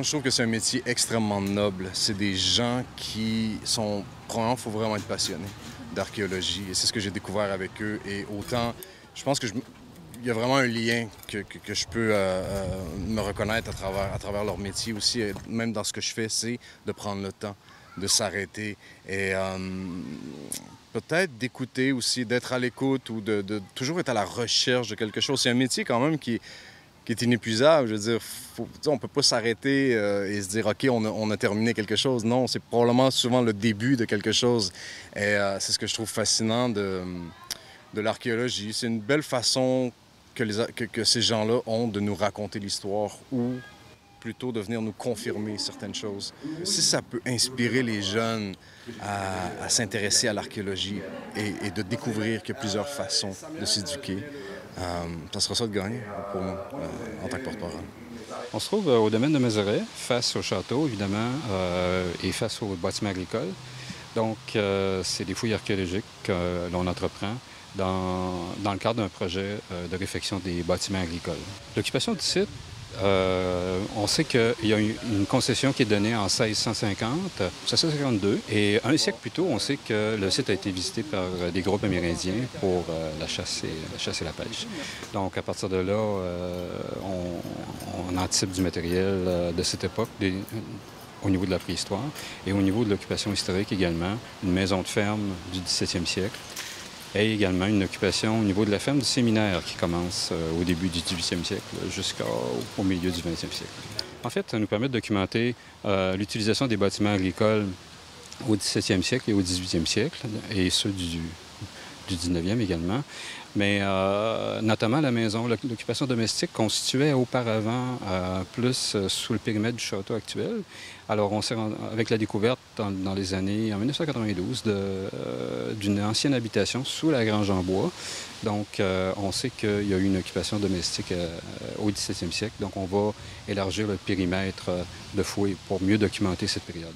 Je trouve que c'est un métier extrêmement noble. C'est des gens qui sont... Premièrement, il faut vraiment être passionné d'archéologie. Et c'est ce que j'ai découvert avec eux. Et autant, je pense que il y a vraiment un lien que je peux me reconnaître à travers leur métier aussi, et même dans ce que je fais, c'est de prendre le temps, de s'arrêter et peut-être d'écouter aussi, d'être à l'écoute ou de toujours être à la recherche de quelque chose. C'est un métier quand même qui est inépuisable. Je veux dire, on ne peut pas s'arrêter et se dire, OK, on a terminé quelque chose. Non, c'est probablement souvent le début de quelque chose. Et c'est ce que je trouve fascinant de l'archéologie. C'est une belle façon que ces gens-là ont de nous raconter l'histoire ou plutôt de venir nous confirmer certaines choses. Si ça peut inspirer les jeunes à s'intéresser à l'archéologie et de découvrir qu'il y a plusieurs façons de s'éduquer, ça sera ça de gagner pour moi en tant que porte-parole. On se trouve au domaine de Mézeray, face au château, évidemment, et face au bâtiment agricole. Donc, c'est des fouilles archéologiques que l'on entreprend dans le cadre d'un projet de réfection des bâtiments agricoles. L'occupation du site, on sait qu'il y a une concession qui est donnée en 1650, et un siècle plus tôt, on sait que le site a été visité par des groupes amérindiens pour la chasse et la pêche. Donc, à partir de là, on anticipe du matériel de cette époque, au niveau de la préhistoire et au niveau de l'occupation historique également, une maison de ferme du 17e siècle et également une occupation au niveau de la ferme du séminaire qui commence au début du 18e siècle jusqu'au milieu du 20e siècle. En fait, ça nous permet de documenter l'utilisation des bâtiments agricoles au 17e siècle et au 18e siècle, et ceux du 19e également. Mais notamment la maison, l'occupation domestique constituait auparavant plus sous le périmètre du château actuel. Alors, avec la découverte dans les années, en 1992, d'une ancienne habitation sous la grange en bois. Donc, on sait qu'il y a eu une occupation domestique au 17e siècle. Donc, on va élargir le périmètre de fouilles pour mieux documenter cette période.